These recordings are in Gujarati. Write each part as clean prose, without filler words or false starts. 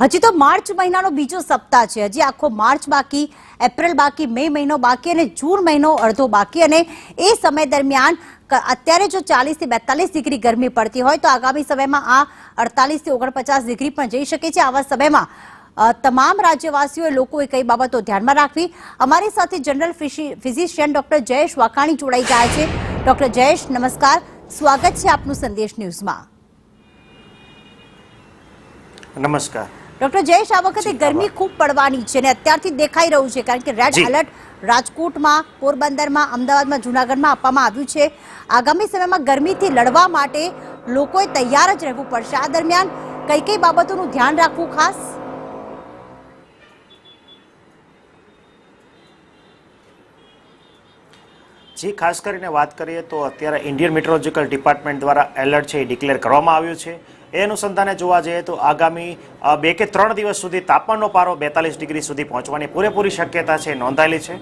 હજી તો માર્ચ મહિનાનો બીજો સપ્તાહ છે, હજી આખો માર્ચ બાકી, એપ્રિલ બાકી, મે મહિનો બાકી અને જૂન મહિનો અડધો બાકી। અને એ સમય દરમિયાન અત્યારે જો 40 થી 42 ડિગ્રી ગરમી પડતી હોય તો આગામી સમયમાં આ 48 થી 49 ડિગ્રી પણ જઈ શકે છે। આવા સમયમાં તમામ રાજ્યવાસીઓએ લોકોએ કઈ બાબતો ધ્યાનમાં રાખવી। અમારી સાથે general physician doctor Jayesh Vakani જોડાઈ ગયા છે। ડોક્ટર જયેશ, નમસ્કાર, સ્વાગત છે આપનું સંદેશ ન્યૂઝમાં। નમસ્કાર ડોક્ટર જયેશ, આ વખતે ગરમી ખૂબ પડવાની છે અને અત્યારથી દેખાઈ રહ્યું છે, કારણ કે રેડ એલર્ટ રાજકોટમાં, પોરબંદરમાં, અમદાવાદમાં, જૂનાગઢમાં આપવામાં આવ્યું છે। આગામી સમયમાં ગરમીથી લડવા માટે લોકોએ તૈયાર જ રહેવું પડશે। આ દરમિયાન કઈ કઈ બાબતોનું ધ્યાન રાખવું ખાસ? જી, ખાસ કરીને વાત કરીએ તો અત્યારે ઇન્ડિયન મેટ્રોલોજીકલ ડિપાર્ટમેન્ટ દ્વારા એલર્ટ છે એ ડિક્લેર કરવામાં આવ્યું છે। એ અનુસંધાને જોવા જઈએ તો આગામી 2 કે 3 દિવસ સુધી તાપમાનનો પારો 42 ડિગ્રી સુધી પહોંચવાની પૂરેપૂરી શક્યતા છે નોંધાયેલી છે।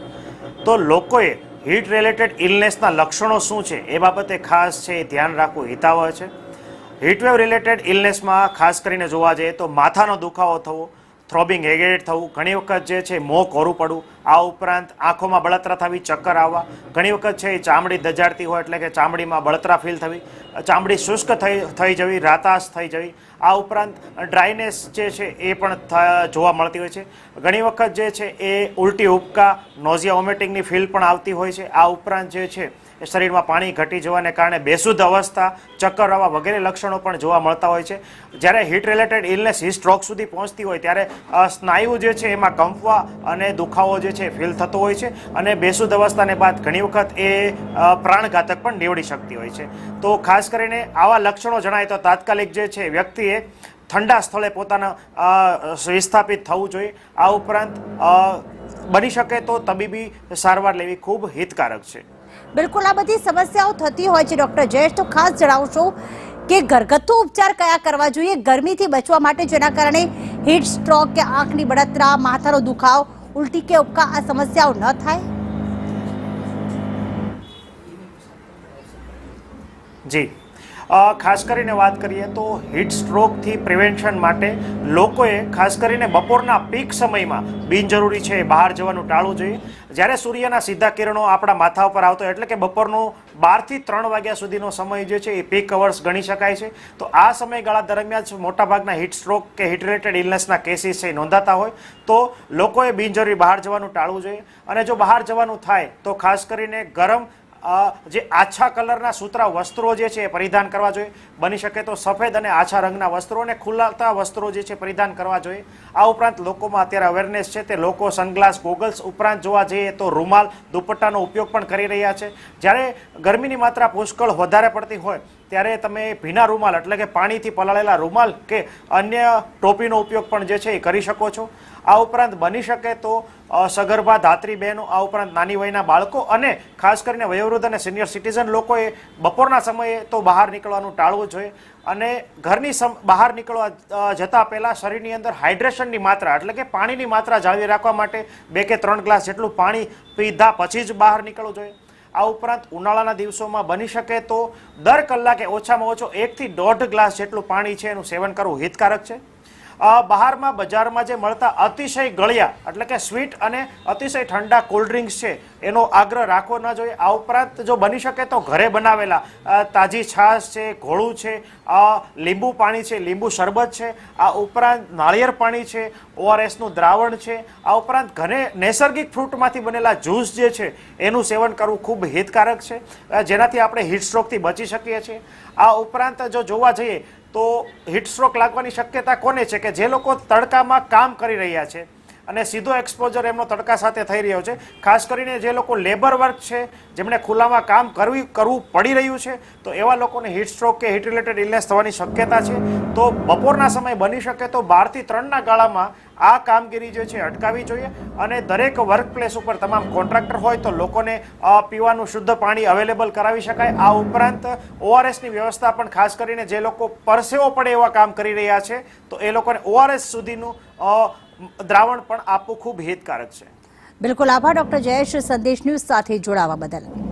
તો લોકોએ હીટ રિલેટેડ ઇલનેસના લક્ષણો શું છે એ બાબતે ખાસ છે ધ્યાન રાખવું હિતાવહ છે। હીટવેવ રિલેટેડ ઇલનેસમાં ખાસ કરીને જોવા જઈએ તો માથાનો દુખાવો થવો, થ્રોબિંગ હેડેક થવું, ઘણી વખત જે છે મોં કોરું પડવું, આ ઉપરાંત આંખોમાં બળતરા થવી, ચક્કર આવવા, ઘણી વખત છે એ ચામડી દજાડતી હોય એટલે કે ચામડીમાં બળતરા ફીલ થવી, ચામડી શુષ્ક થઈ જવી, રાતાશ થઈ જવી, આ ઉપરાંત ડ્રાયનેસ જે છે એ પણ જોવા મળતી હોય છે। ઘણી વખત જે છે એ ઉલટી ઉપકા, નોઝિયા વોમિટિંગની ફીલ પણ આવતી હોય છે। આ ઉપરાંત જે છે એ શરીરમાં પાણી ઘટી જવાને કારણે બેસુધ અવસ્થા, ચક્કર આવવા વગેરે લક્ષણો પણ જોવા મળતા હોય છે। જ્યારે heat related illness heat stroke સુધી પહોંચતી હોય ત્યારે સ્નાયુ જે છે એમાં કંપવા અને દુખાવો જે છે ફીલ થતો હોય છે અને બેસુધ અવસ્થાને બાદ ઘણી વખત એ પ્રાણઘાતક પણ નીવડી શકતી હોય છે। તો ખાસ કરીને આવા લક્ષણો જણાય તો તાત્કાલિક જે છે વ્યક્તિએ ઠંડા સ્થળે પોતાના વિસ્થાપિત થવું જોઈએ। આ ઉપરાંત બની શકે તો તબીબી સારવાર લેવી ખૂબ હિતકારક છે। બિલકુલ, આ બધી સમસ્યાઓ થતી હોય છે ડોક્ટર જયેશ, તો ખાસ જણાવશો કે ઘરગથ્થુ ઉપચાર કયા કરવા જોઈએ ગરમીથી બચવા માટે, જેના કારણે હીટ સ્ટ્રોક કે આંખની બળતરા, માથાનો દુખાવ, ઉલટી કે ઉપકા આ સમસ્યાઓ ન થાય? જી, ખાસ કરીને વાત કરીએ તો હીટ સ્ટ્રોકથી પ્રિવેન્શન માટે લોકોએ ખાસ કરીને બપોરના પીક સમયમાં બિનજરૂરી છે બહાર જવાનું ટાળવું જોઈએ। જ્યારે સૂર્યના સીધા કિરણો આપણા માથા ઉપર આવતો એટલે કે બપોરનો 12 થી 3 વાગ્યા સુધીનો સમય જે છે એ પીક અવર્સ ગણી શકાય છે। તો આ સમયગાળા દરમિયાન મોટાભાગના હીટ સ્ટ્રોક કે હીટ રિલેટેડ ઇલનેસના કેસીસ છે નોંધાતા હોય તો લોકોએ બિનજરૂરી બહાર જવાનું ટાળવું જોઈએ। અને જો બહાર જવાનું થાય તો ખાસ કરીને ગરમ જે આછા કલરના સૂતરા વસ્ત્રો જે છે એ પરિધાન કરવા જોઈએ। બની શકે તો સફેદ અને આછા રંગના વસ્ત્રો અને ખુલ્લાતા વસ્ત્રો જે છે પરિધાન કરવા જોઈએ। આ ઉપરાંત લોકોમાં અત્યારે અવેરનેસ છે તે લોકો સનગ્લાસ, ગોગલ્સ ઉપરાંત જોવા જઈએ તો રૂમાલ, દુપટ્ટાનો ઉપયોગ પણ કરી રહ્યા છે। જ્યારે ગરમીની માત્રા પુષ્કળ વધારે પડતી હોય ત્યારે તમે ભીના રૂમાલ એટલે કે પાણીથી પલાળેલા રૂમાલ કે અન્ય ટોપીનો ઉપયોગ પણ જે છે એ કરી શકો છો। આ ઉપરાંત બની શકે તો સગર્ભા ધાત્રી બહેનો, આ ઉપરાંત નાની વયના બાળકો અને ખાસ કરીને વયોવૃદ્ધ અને સિનિયર સિટીઝન લોકોએ બપોરના સમયે તો બહાર નીકળવાનું ટાળવું જોઈએ। અને ઘરની બહાર નીકળવા જતાં પહેલાં શરીરની અંદર હાઇડ્રેશનની માત્રા એટલે કે પાણીની માત્રા જાળવી રાખવા માટે 2 કે 3 ગ્લાસ જેટલું પાણી પીધા પછી જ બહાર નીકળવું જોઈએ। આ ઉપરાંત ઉનાળાના દિવસોમાં બની શકે તો દર કલાકે ઓછામાં ઓછો 1 થી 1.5 ગ્લાસ જેટલું પાણી છે એનું સેવન કરવું હિતકારક છે। બહારમાં બજારમાં જે મળતા અતિશય ગળ્યા એટલે કે સ્વીટ અને અતિશય ઠંડા કોલ્ડ ડ્રિંક્સ છે એનો આગ્રહ રાખવો ન જોઈએ। આ ઉપરાંત જો બની શકે તો ઘરે બનાવેલા તાજી છાશ છે, ઘોળું છે, લીંબુ પાણી છે, લીંબુ શરબત છે, આ ઉપરાંત નાળિયેર પાણી છે, ORSનું દ્રાવણ છે, આ ઉપરાંત ઘરે નૈસર્ગિક ફ્રૂટમાંથી બનેલા જ્યુસ જે છે એનું સેવન કરવું ખૂબ હિતકારક છે, જેનાથી આપણે હીટ સ્ટ્રોકથી બચી શકીએ છીએ। આ ઉપરાંત જો જોવા જઈએ તો હીટ સ્ટ્રોક લાગવાની શક્યતા કોને છે કે જે લોકો તડકામાં કામ કરી રહ્યા છે અને સીધો એક્સપોઝર એમનો તડકા સાથે થઈ રહ્યો છે। ખાસ કરીને જે લોકો લેબર વર્ક છે, જેમણે ખુલ્લામાં કામ કરવું પડી રહ્યું છે, તો એવા લોકોને હીટ સ્ટ્રોક કે હીટ રિલેટેડ ઇલનેસ થવાની શક્યતા છે। તો બપોરના સમય બની શકે તો 12 થી 3ના ગાળામાં આ કામગીરી જે છે અટકાવવી જોઈએ। અને દરેક વર્ક પ્લેસ ઉપર તમામ કોન્ટ્રાક્ટર હોય તો લોકોને પીવાનું શુદ્ધ પાણી અવેલેબલ કરાવી શકાય। આ ઉપરાંત ORSની વ્યવસ્થા પણ ખાસ કરીને જે લોકો પરસેવો પડે એવા કામ કરી રહ્યા છે તો એ લોકોને ORS સુધીનું દ્રાવણ પણ આપવું ખૂબ હિતકારક છે। બિલકુલ, આભાર ડોક્ટર જયેશ, સંદેશ ન્યૂઝ સાથે જોડાવા બદલ।